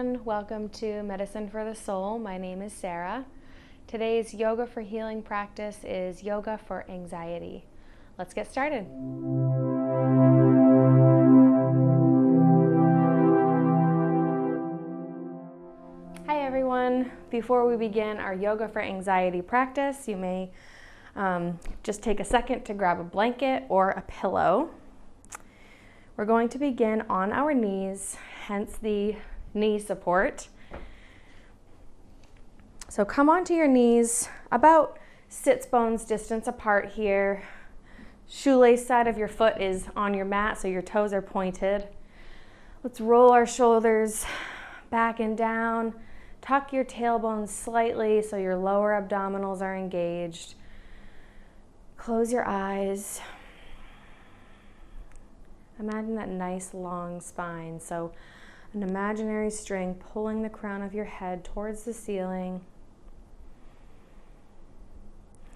everyone. Welcome to Medicine for the Soul. My name is Sarah. Today's Yoga for Healing practice is Yoga for Anxiety. Let's get started. Hi everyone. Before we begin our Yoga for Anxiety practice, you may just take a second to grab a blanket or a pillow. We're going to begin on our knees, hence the knee support. So come onto your knees, about sits bones distance apart here. Shoelace side of your foot is on your mat, so your toes are pointed. Let's roll our shoulders back and down. Tuck your tailbone slightly so your lower abdominals are engaged. Close your eyes. Imagine that nice long spine. So an imaginary string pulling the crown of your head towards the ceiling.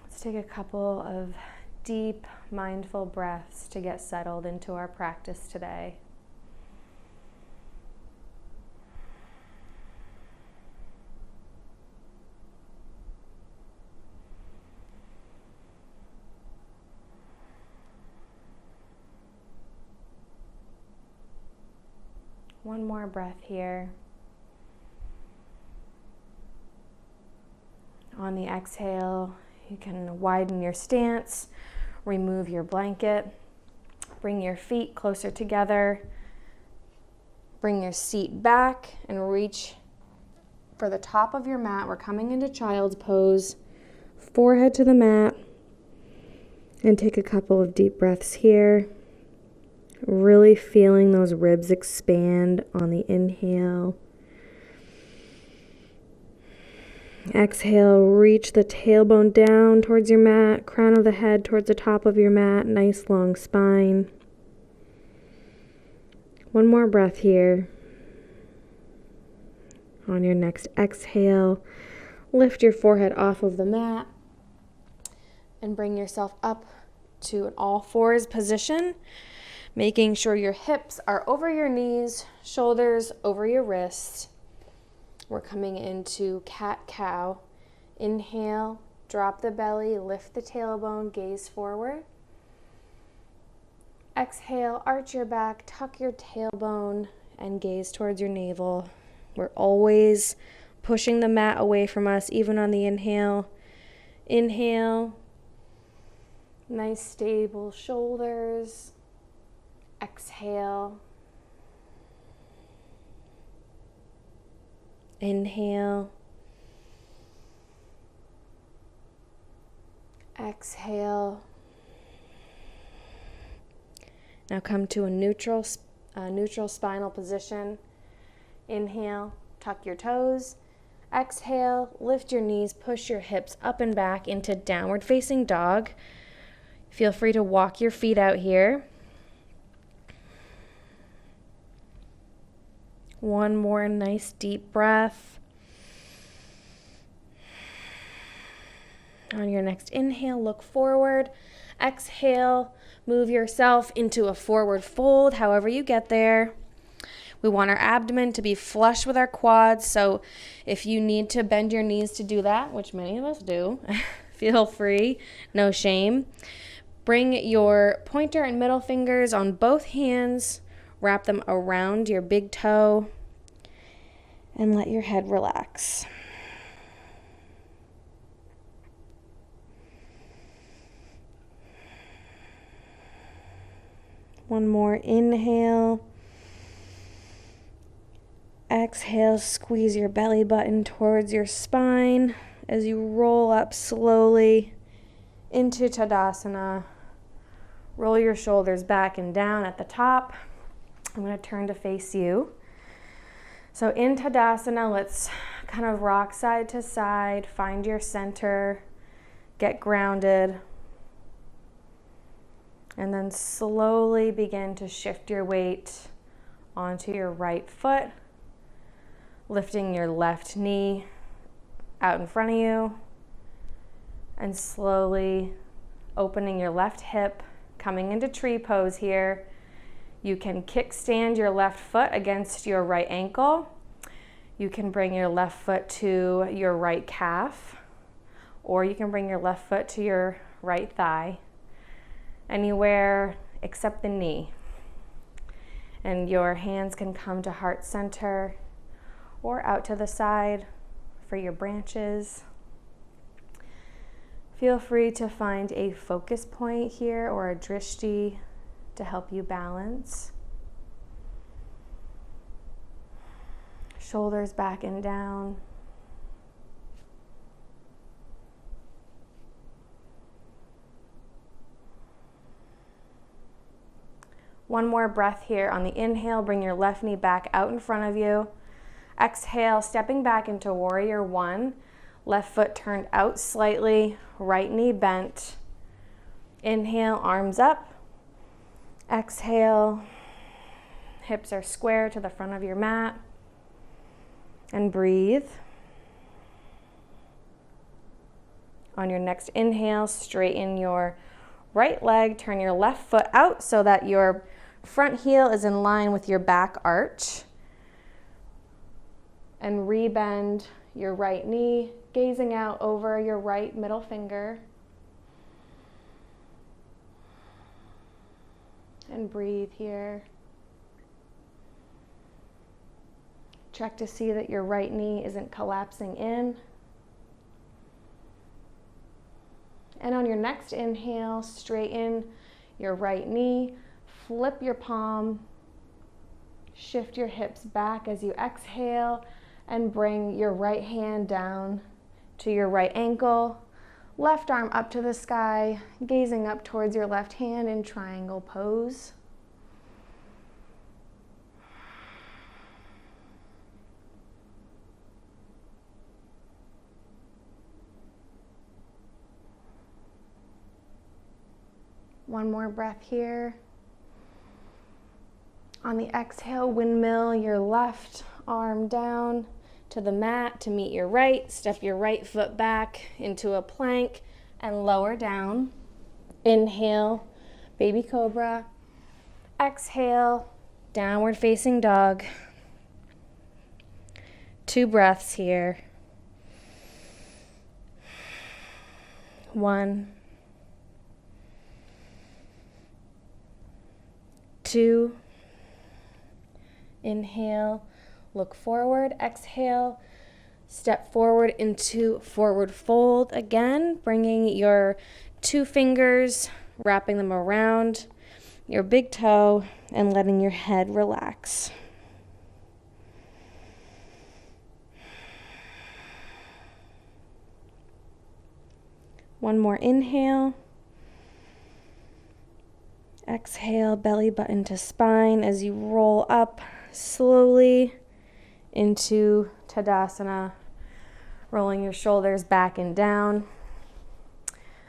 Let's take a couple of deep, mindful breaths to get settled into our practice today. One more breath here. On the exhale, you can widen your stance, remove your blanket, bring your feet closer together, bring your seat back and reach for the top of your mat. We're coming into child's pose, forehead to the mat, and take a couple of deep breaths here. Really feeling those ribs expand on the inhale. Exhale, reach the tailbone down towards your mat, crown of the head towards the top of your mat, nice long spine. One more breath here. On your next exhale, lift your forehead off of the mat and bring yourself up to an all fours position. Making sure your hips are over your knees, shoulders over your wrists. We're coming into cat-cow. Inhale, drop the belly, lift the tailbone, gaze forward. Exhale, arch your back, tuck your tailbone, and gaze towards your navel. We're always pushing the mat away from us, even on the inhale. Inhale, nice stable shoulders. Exhale. Inhale. Exhale. Now come to a neutral spinal position. Inhale, tuck your toes. Exhale, lift your knees, push your hips up and back into downward facing dog. Feel free to walk your feet out here. One more nice deep breath. On your next inhale, look forward. Exhale, move yourself into a forward fold, however you get there. We want our abdomen to be flush with our quads, so if you need to bend your knees to do that, which many of us do, feel free, no shame. Bring your pointer and middle fingers on both hands. Wrap them around your big toe and let your head relax. One more inhale. Exhale, squeeze your belly button towards your spine as you roll up slowly into Tadasana. Roll your shoulders back and down at the top. I'm going to turn to face you. So in Tadasana, let's kind of rock side to side, find your center, get grounded, and then slowly begin to shift your weight onto your right foot, lifting your left knee out in front of you, and slowly opening your left hip, coming into tree pose here. You can kickstand your left foot against your right ankle. You can bring your left foot to your right calf, or you can bring your left foot to your right thigh, anywhere except the knee. And your hands can come to heart center or out to the side for your branches. Feel free to find a focus point here or a drishti to help you balance. Shoulders back and down. One more breath here. On the inhale, bring your left knee back out in front of you. Exhale, stepping back into warrior one. Left foot turned out slightly, right knee bent. Inhale, arms up. Exhale, hips are square to the front of your mat. And breathe. On your next inhale, straighten your right leg, turn your left foot out so that your front heel is in line with your back arch. And rebend your right knee, gazing out over your right middle finger. And breathe here. Check to see that your right knee isn't collapsing in. And on your next inhale, straighten your right knee, flip your palm, shift your hips back as you exhale, and bring your right hand down to your right ankle, left arm up to the sky, gazing up towards your left hand in triangle pose. One more breath here. On the exhale, windmill your left arm down to the mat to meet your right. Step your right foot back into a plank and lower down. Inhale, baby cobra. Exhale, downward facing dog. 2 breaths here. 1, 2, inhale, look forward, exhale, step forward into forward fold again, bringing your 2 fingers, wrapping them around your big toe and letting your head relax. One more inhale. Exhale, belly button to spine as you roll up slowly into Tadasana, rolling your shoulders back and down.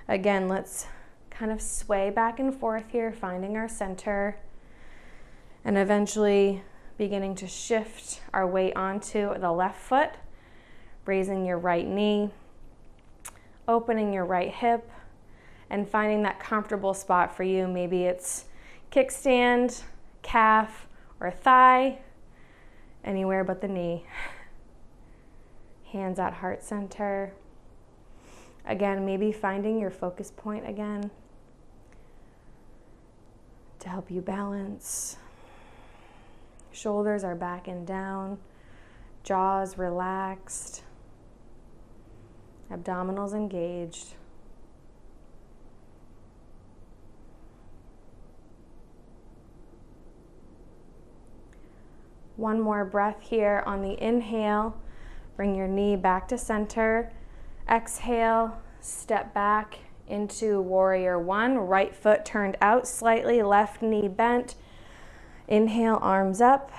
Again, let's kind of sway back and forth here, finding our center, and eventually beginning to shift our weight onto the left foot, raising your right knee, opening your right hip, and finding that comfortable spot for you. Maybe it's kickstand, calf, or thigh, anywhere but the knee. Hands at heart center. Again, maybe finding your focus point again to help you balance. Shoulders are back and down, jaws relaxed, abdominals engaged. One more breath here on the inhale. Bring your knee back to center. Exhale, step back into warrior one. Right foot turned out slightly, left knee bent. Inhale, arms up.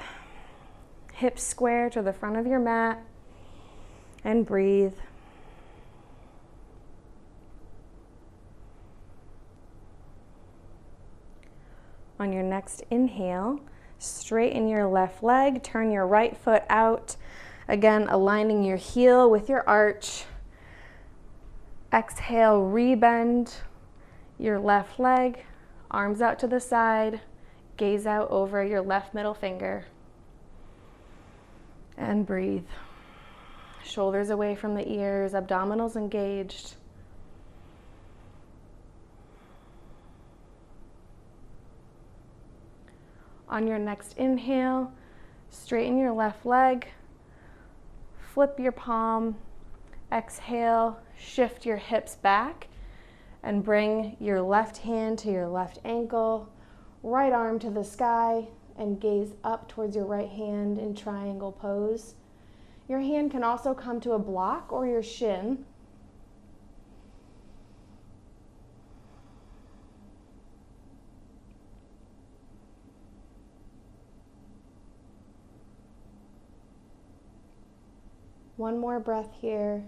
Hips square to the front of your mat. And breathe. On your next inhale, straighten your left leg, turn your right foot out. Again, aligning your heel with your arch. Exhale, rebend your left leg, arms out to the side, gaze out over your left middle finger. And breathe. Shoulders away from the ears, abdominals engaged. On your next inhale, straighten your left leg, flip your palm, exhale, shift your hips back, and bring your left hand to your left ankle, right arm to the sky, and gaze up towards your right hand in triangle pose. Your hand can also come to a block or your shin. One more breath here.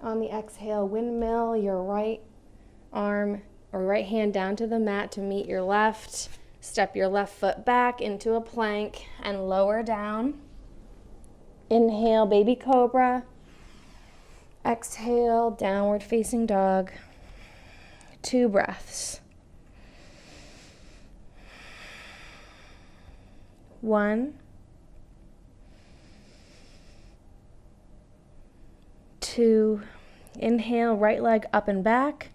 On the exhale, windmill your right arm or right hand down to the mat to meet your left. Step your left foot back into a plank and lower down. Inhale, baby cobra. Exhale, downward facing dog. 2 breaths. 1, 2, inhale, right leg up and back.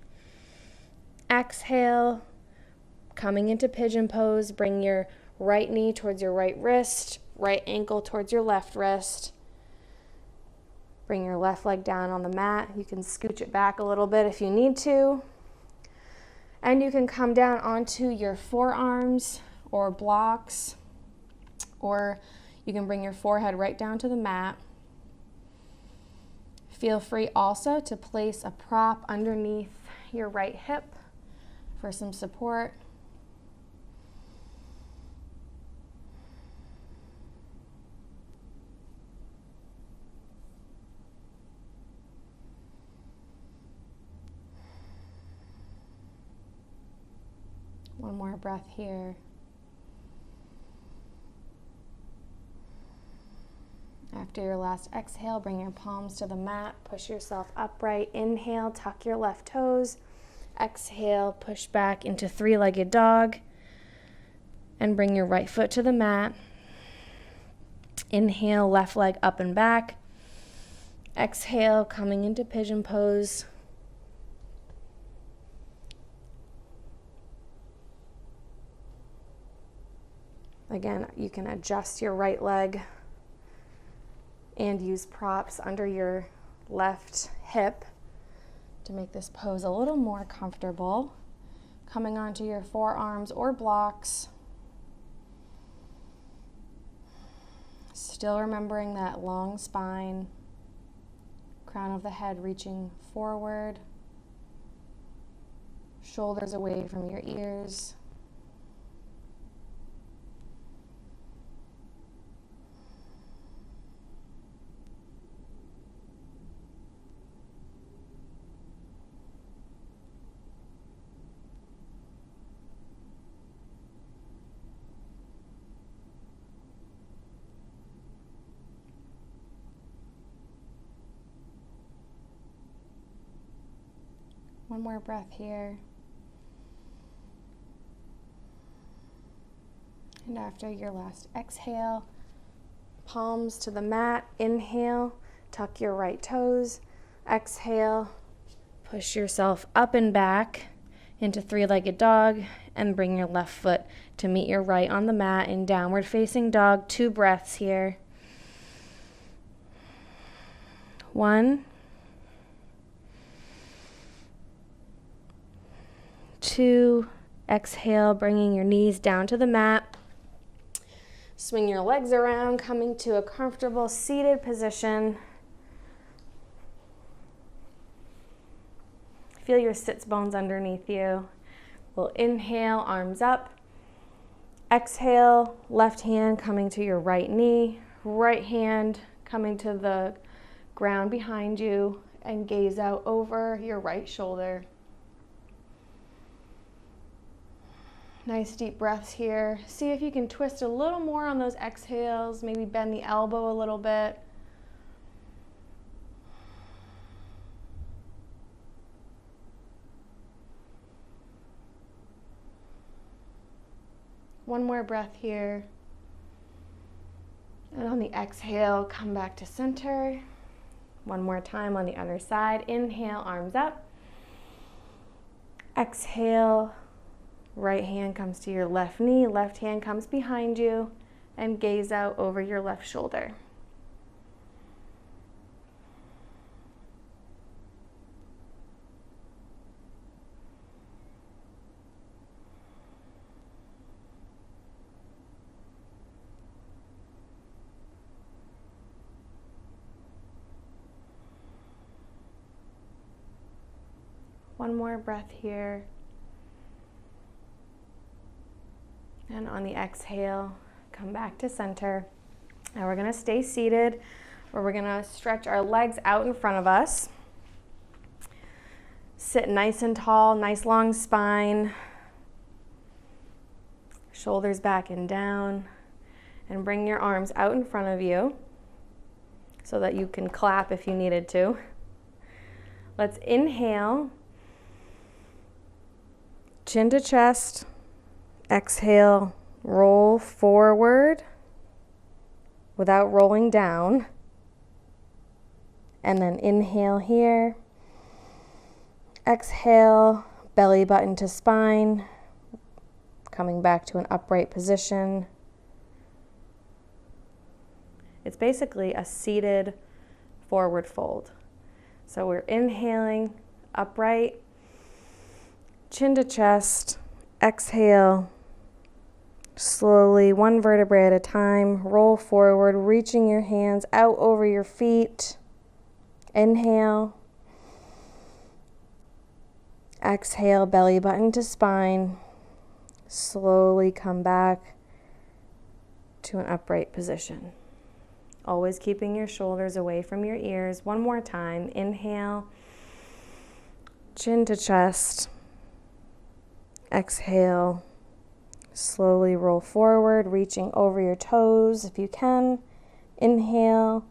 Exhale, coming into pigeon pose, bring your right knee towards your right wrist, right ankle towards your left wrist. Bring your left leg down on the mat. You can scooch it back a little bit if you need to. And you can come down onto your forearms or blocks, or you can bring your forehead right down to the mat. Feel free also to place a prop underneath your right hip for some support. One more breath here. After your last exhale, bring your palms to the mat, push yourself upright. Inhale, tuck your left toes. Exhale, push back into 3-legged dog and bring your right foot to the mat. Inhale, left leg up and back. Exhale, coming into pigeon pose. Again, you can adjust your right leg and use props under your left hip to make this pose a little more comfortable. Coming onto your forearms or blocks. Still remembering that long spine, crown of the head reaching forward, shoulders away from your ears. One more breath here. And after your last exhale, palms to the mat. Inhale, tuck your right toes. Exhale, push yourself up and back into 3-legged dog and bring your left foot to meet your right on the mat in downward facing dog. 2 breaths here. 1, 2, exhale, bringing your knees down to the mat. Swing your legs around, coming to a comfortable seated position. Feel your sits bones underneath you. We'll inhale, arms up. Exhale, left hand coming to your right knee, right hand coming to the ground behind you, and gaze out over your right shoulder. Nice deep breaths here. See if you can twist a little more on those exhales, maybe bend the elbow a little bit. One more breath here. On the exhale, come back to center. One more time on the other side. Inhale, arms up. Exhale, right hand comes to your left knee, left hand comes behind you, and gaze out over your left shoulder. One more breath here. And on the exhale, come back to center. Now we're gonna stay seated, or we're gonna stretch our legs out in front of us. Sit nice and tall, nice long spine. Shoulders back and down. And bring your arms out in front of you so that you can clap if you needed to. Let's inhale. Chin to chest. Exhale, roll forward without rolling down. And then inhale here. Exhale, belly button to spine. Coming back to an upright position. It's basically a seated forward fold. So we're inhaling, upright, chin to chest, exhale, slowly, one vertebrae at a time, roll forward, reaching your hands out over your feet. Inhale, exhale, belly button to spine, slowly come back to an upright position. Always keeping your shoulders away from your ears. One more time, inhale, chin to chest, exhale, slowly roll forward, reaching over your toes if you can. Inhale,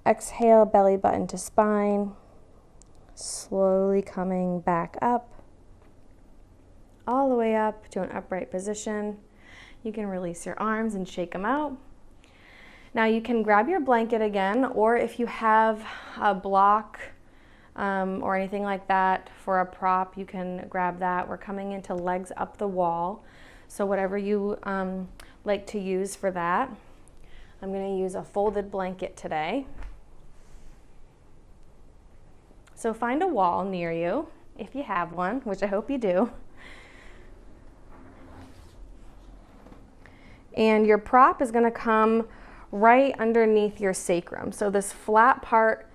exhale, belly button to spine, slowly coming back up, all the way up to an upright position. You can release your arms and shake them out. Now you can grab your blanket again, or if you have a block or anything like that for a prop, you can grab that. We're coming into legs up the wall. So whatever you like to use for that. I'm going to use a folded blanket today. So find a wall near you, if you have one, which I hope you do. And your prop is going to come right underneath your sacrum. So this flat part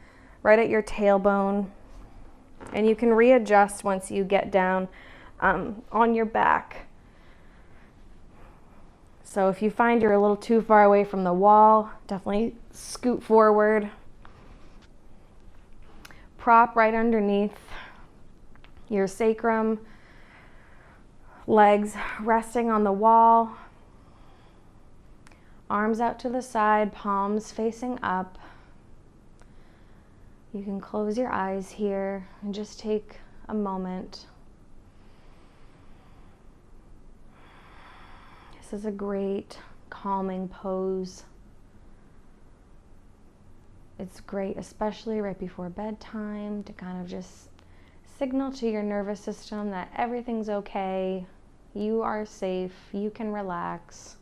right at your tailbone. And you can readjust once you get down on your back. So if you find you're a little too far away from the wall, definitely scoot forward. Prop right underneath your sacrum. Legs resting on the wall. Arms out to the side, palms facing up. You can close your eyes here and just take a moment. This is a great calming pose. It's great, especially right before bedtime, to kind of just signal to your nervous system that everything's okay, you are safe, you can relax.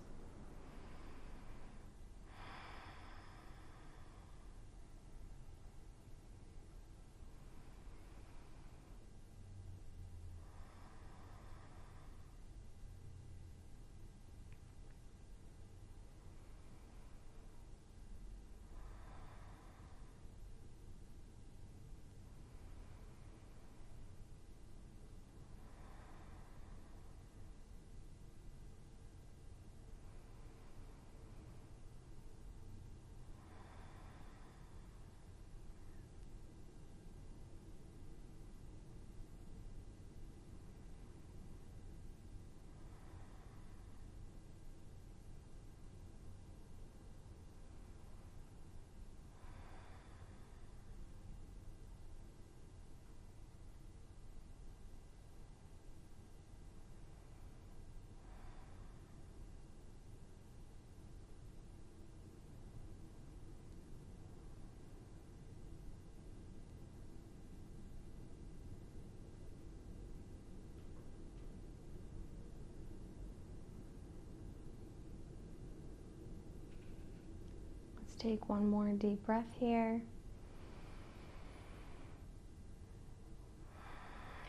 take one more deep breath here.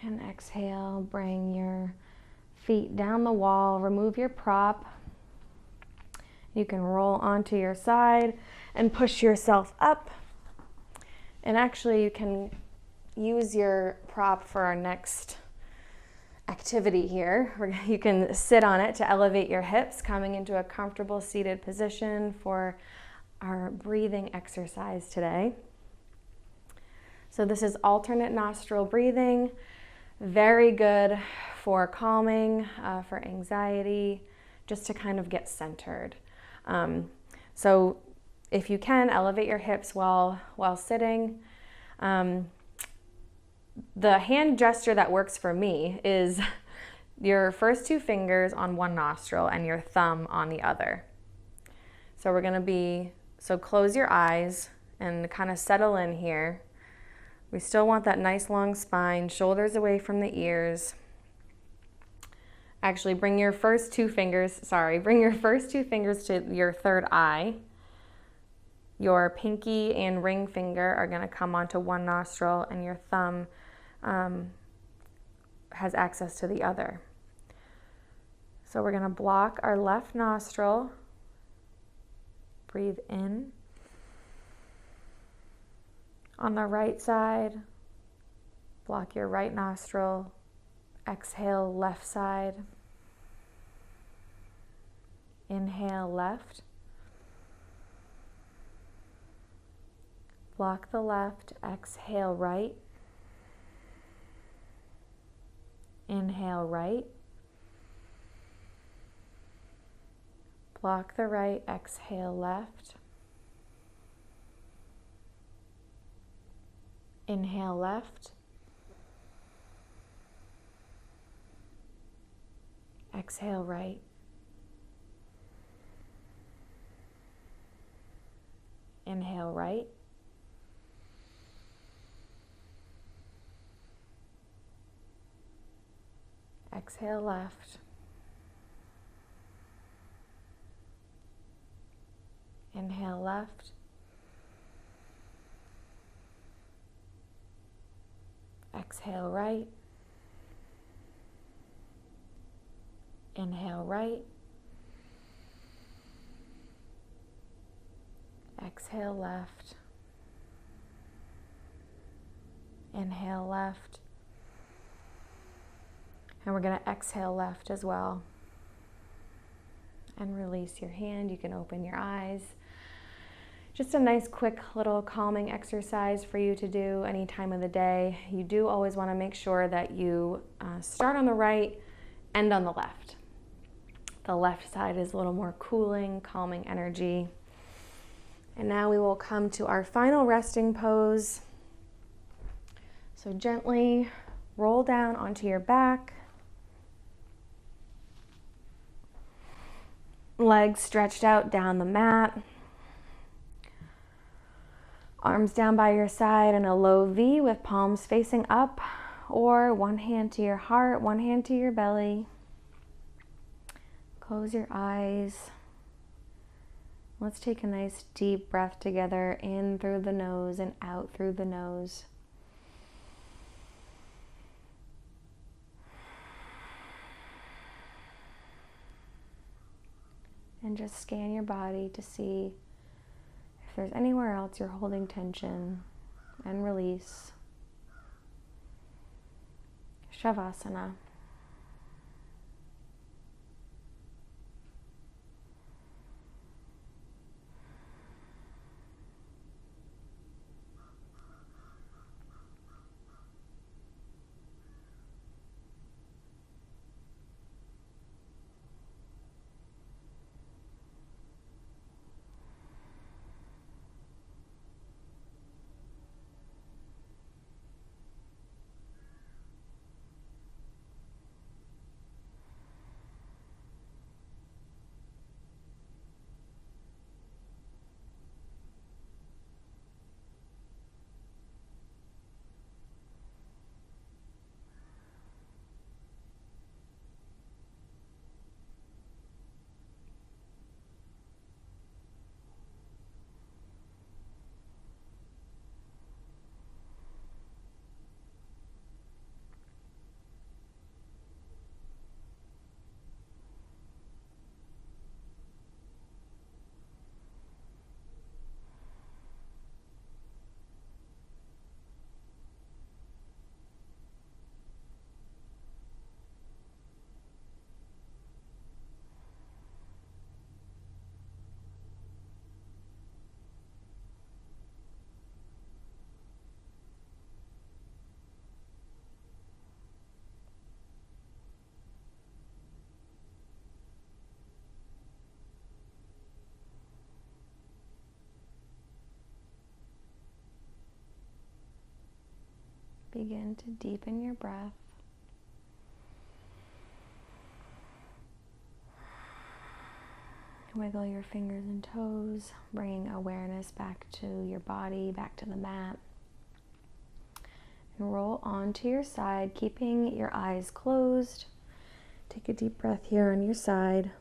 And exhale, bring your feet down the wall, remove your prop. You can roll onto your side and push yourself up. And actually you can use your prop for our next activity here. You can sit on it to elevate your hips, coming into a comfortable seated position for our breathing exercise today. So this is alternate nostril breathing. Very good for calming, for anxiety, just to kind of get centered. So if you can, elevate your hips while sitting. The hand gesture that works for me is your first two fingers on one nostril and your thumb on the other. So we're gonna so close your eyes and kind of settle in here. We still want that nice long spine, shoulders away from the ears. Actually, bring your first two fingers to your third eye. Your pinky and ring finger are gonna come onto one nostril and your thumb has access to the other. So we're gonna block our left nostril. Breathe in. On the right side, block your right nostril. Exhale, left side. Inhale, left. Block the left, exhale, right. Inhale, right. Block the right, exhale, left. Inhale, left. Exhale, right. Inhale, right. Exhale, left. Inhale, left. Exhale, right. Inhale, right. Exhale, left. Inhale, left. And we're going to exhale left as well. And release your hand. You can open your eyes. Just a nice, quick little calming exercise for you to do any time of the day. You do always want to make sure that you start on the right, end on the left. The left side is a little more cooling, calming energy. And now we will come to our final resting pose. So gently roll down onto your back. Legs stretched out down the mat. Arms down by your side in a low V with palms facing up, or one hand to your heart, one hand to your belly. Close your eyes. Let's take a nice deep breath together, in through the nose and out through the nose. And just scan your body to see if there's anywhere else you're holding tension, and release. Shavasana. Begin to deepen your breath. Wiggle your fingers and toes, bringing awareness back to your body, back to the mat. And roll onto your side, keeping your eyes closed. Take a deep breath here on your side.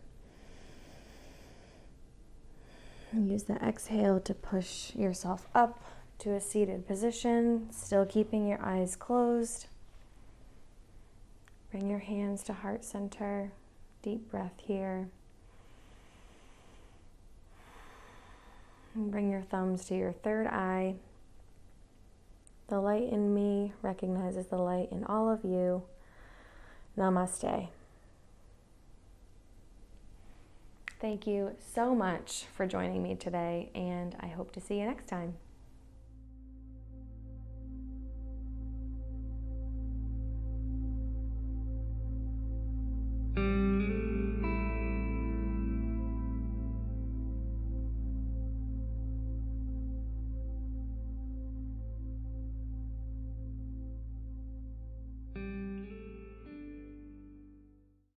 And use the exhale to push yourself up to a seated position, still keeping your eyes closed. Bring your hands to heart center. Deep breath here. And bring your thumbs to your third eye. The light in me recognizes the light in all of you. Namaste. Thank you so much for joining me today, and I hope to see you next time.